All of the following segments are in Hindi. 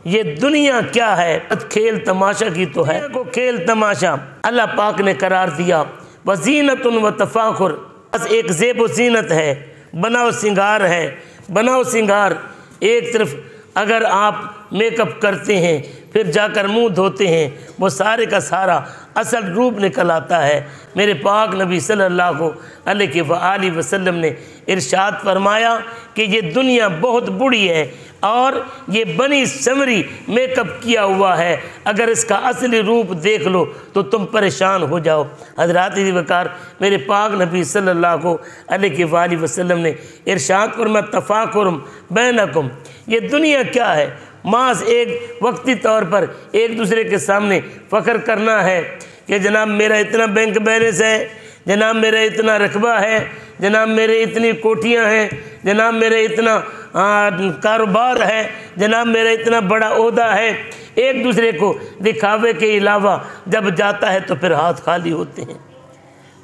ये दुनिया क्या है, खेल तमाशा की तो है। को खेल तमाशा अल्लाह पाक ने करार दिया। वज़ीनतुन व तफ़ाखुर, बस एक ज़ेब व ज़ीनत है, बनाओ सिंगार है। बनाओ सिंगार एक तरफ अगर आप मेकअप करते हैं फिर जाकर मुंह धोते हैं, वो सारे का सारा असल रूप निकल आता है। मेरे पाक नबी सल्लल्लाहु अलैहि वसल्लम ने इरशाद फरमाया कि ये दुनिया बहुत बुरी है और ये बनी समरी मेकअप किया हुआ है, अगर इसका असली रूप देख लो तो तुम परेशान हो जाओ। हज़रात वक़ार मेरे पाक नबी सल्लल्लाहु अलैहि वसल्लम ने इरशाद फरमाया तफ़ाकुरुम बैनकुम, ये दुनिया क्या है, मास एक वक्ती तौर पर एक दूसरे के सामने फ़ख्र करना है कि जनाब मेरा इतना बैंक बैलेंस है, जनाब मेरा इतना रकबा है, जनाब मेरे इतनी कोठियाँ हैं, जनाब मेरे इतना कारोबार है, जनाब मेरा इतना बड़ा ओहदा है। एक दूसरे को दिखावे के अलावा जब जाता है तो फिर हाथ खाली होते हैं,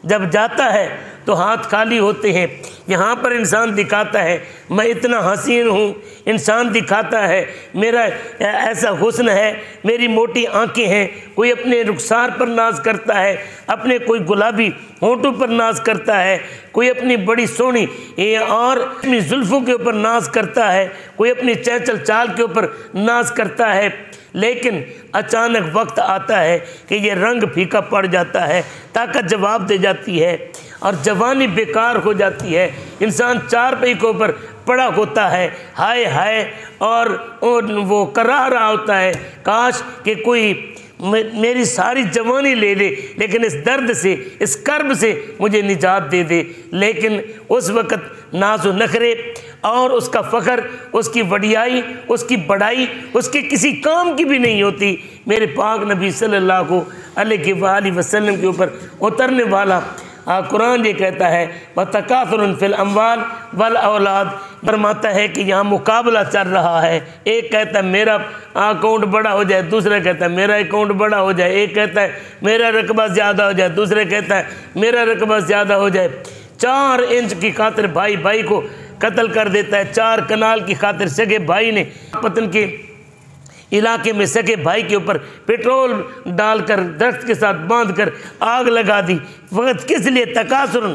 जब जाता है तो हाथ खाली होते हैं। यहाँ पर इंसान दिखाता है मैं इतना हसीन हूँ, इंसान दिखाता है मेरा ऐसा हुस्न है, मेरी मोटी आंखें हैं, कोई अपने रुखसार पर नाज करता है, अपने कोई गुलाबी होंठों पर नाज करता है, कोई अपनी बड़ी सोहनी और अपनी जुल्फ़ों के ऊपर नाज करता है, कोई अपनी चंचल चाल के ऊपर नाज करता है। लेकिन अचानक वक्त आता है कि ये रंग फीका पड़ जाता है, ताकत जवाब दे जाती है और जवानी बेकार हो जाती है। इंसान चार पहियों के ऊपर पड़ा होता है, हाय हाय, और वो करा रहा होता है काश कि कोई मेरी सारी जवानी ले ले, लेकिन इस दर्द से, इस कर्ब से मुझे निजात दे दे। लेकिन उस वक़्त नाज़ो नखरे और उसका फ़ख्र, उसकी वडियाई, उसकी बड़ाई उसके किसी काम की भी नहीं होती। मेरे पाक नबी सल्लल्लाहु अलैहि वसल्लम के ऊपर उतरने वाला कुरान ये कहता है वतकासुरुन फिल अम्वाल वल औलाद, फरमाता है कि यहाँ मुकाबला चल रहा है। एक कहता है मेरा अकाउंट बड़ा हो जाए, दूसरा कहता है मेरा अकाउंट बड़ा हो जाए, एक कहता है मेरा रकबा ज़्यादा हो जाए, दूसरा कहता है मेरा रकबा ज़्यादा हो जाए। 4 इंच की खातिर भाई भाई को कत्ल कर देता है, 4 कनाल की खातिर सगे भाई ने पतन के इलाके में सके भाई के ऊपर पेट्रोल डालकर दरख्त के साथ बांधकर आग लगा दी। वक्त किस लिए? तकासुरन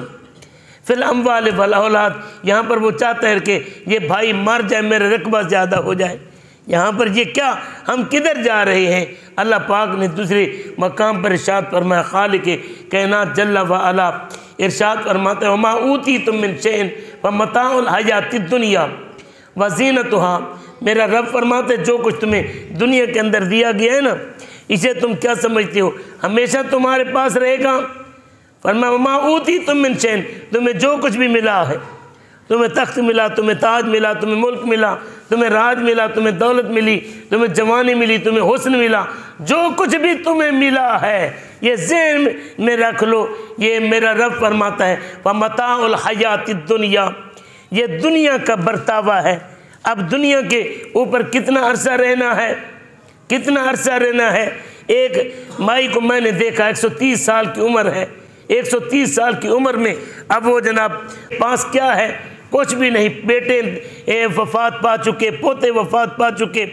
फिल अम्वाल वल औलाद। यहाँ पर वो चाहता है कि ये भाई मर जाए, मेरा रकबा ज़्यादा हो जाए। यहाँ पर ये क्या, हम किधर जा रहे हैं? अल्लाह पाक ने दूसरे मकाम पर इरशाद फरमाया, खालिक कायनात जल्ला व अला इरशाद फरमाते हैं वमा ऊतीतुम मिन शैइन व मताउल हयातिद दुनिया व ज़ीनतुहा। मेरा रब फरमाते जो कुछ तुम्हें दुनिया के अंदर दिया गया है ना, इसे तुम क्या समझते हो हमेशा तुम्हारे पास रहेगा? फरमाया वमा ऊतीतुम मिन शैइन, तुम्हें जो कुछ भी मिला है, तुम्हें तख्त मिला, तुम्हें ताज मिला, तुम्हें मुल्क मिला, तुम्हें राज मिला, तुम्हें दौलत मिली, तुम्हें जवानी मिली, तुम्हें हुस्न मिला, जो कुछ भी तुम्हें मिला है ये ज़हन में रख लो, ये मेरा रब फरमाता है वमताउल हयातिद दुनिया, ये दुनिया का बर्तावा है। अब दुनिया के ऊपर कितना अरसा रहना है, कितना अरसा रहना है? एक माई को मैंने देखा 130 साल की उम्र है, 130 साल की उम्र में अब वो जनाब पास क्या है, कुछ भी नहीं। बेटे वफात पा चुके, पोते वफात पा चुके,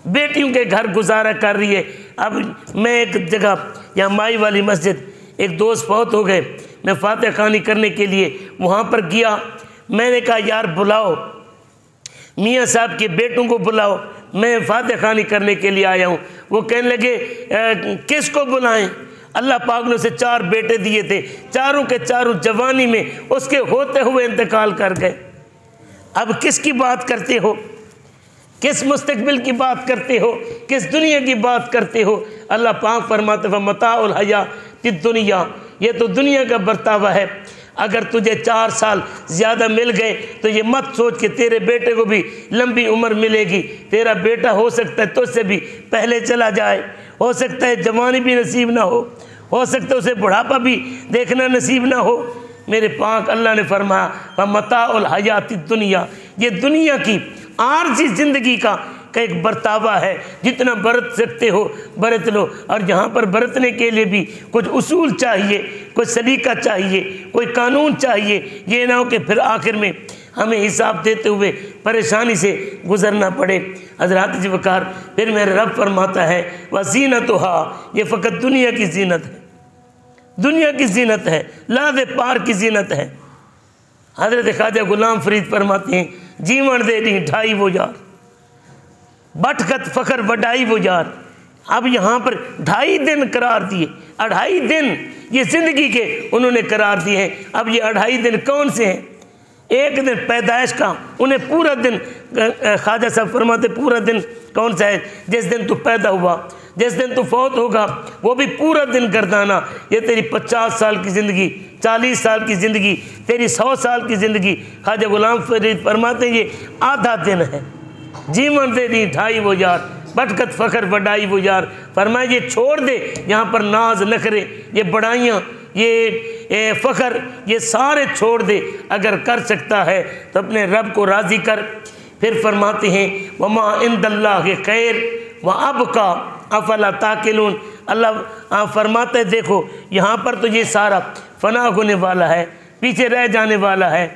बेटियों के घर गुजारा कर रही है। अब मैं एक जगह यहाँ माई वाली मस्जिद, एक दोस्त फौत हो गए, मैं फातिहा खानी करने के लिए वहाँ पर गया। मैंने कहा यार बुलाओ मियाँ साहब के बेटों को बुलाओ, मैं फातिहा खानी करने के लिए आया हूँ। वो कहने लगे किसको बुलाएं? अल्लाह पाक ने उसे 4 बेटे दिए थे, चारों के चारों जवानी में उसके होते हुए इंतकाल कर गए। अब किसकी बात करते हो, किस मुस्तकबिल की बात करते हो, किस दुनिया की बात करते हो? अल्लाह पाक फरमाते हैं मताउल हयातिद दुनिया, ये तो दुनिया का बर्तावा है। अगर तुझे 4 साल ज़्यादा मिल गए तो ये मत सोच कि तेरे बेटे को भी लंबी उम्र मिलेगी। तेरा बेटा हो सकता है तुझसे भी पहले चला जाए, हो सकता है जवानी भी नसीब ना हो सकता है उसे बुढ़ापा भी देखना नसीब ना हो। मेरे पाक अल्लाह ने फरमाया मताउल हयातिद दुनिया, ये दुनिया की आरज़ी ज़िंदगी का एक बर्तावा है, जितना बरत सकते हो बरत लो। और यहाँ पर बरतने के लिए भी कुछ उसूल चाहिए, कोई सलीका चाहिए, कोई कानून चाहिए। ये ना हो कि फिर आखिर में हमें हिसाब देते हुए परेशानी से गुजरना पड़े। हज़रात जी वक़ार फिर मेरे रब फरमाता है वज़ीनतुहा, ये फ़कत दुनिया की जीनत है, दुनिया की जीनत है, लादे पार की जीनत है। हज़रत ख्वाजा गुलाम फरीद फरमाते हैं जीवन दे दी ढाई वो यार, बटखत फ़खर बढ़ाई वो यार। अब यहाँ पर 2.5 दिन करार दिए, 2.5 दिन ये ज़िंदगी के उन्होंने करार दिए हैं। अब ये 2.5 दिन कौन से हैं? एक दिन पैदाइश का, उन्हें पूरा दिन ख्वाजा साहब फरमाते पूरा दिन कौन सा है? जिस दिन तू पैदा हुआ, जिस दिन तू फौत होगा वो भी पूरा दिन गर्दाना। ये तेरी 50 साल की ज़िंदगी, 40 साल की ज़िंदगी, तेरी 100 साल की ज़िंदगी। ख्वाजा गुलाम फरीद फरमाते ये आधा दिन है। जीवन दे दी 2.5 वो यार, बटकत फ़खर बढ़ाई वो यार। फरमाए ये छोड़ दे यहाँ पर नाज नखरे, ये बढ़ाइयाँ, ये फ़खर, ये सारे छोड़ दे। अगर कर सकता है तो अपने रब को राज़ी कर। फिर फरमाते हैं वमा इंदल्लाह के खैर व अब का अफला ताकिलून। अल्लाह फरमाते देखो यहाँ पर तो ये सारा फना होने वाला है, पीछे रह जाने वाला है।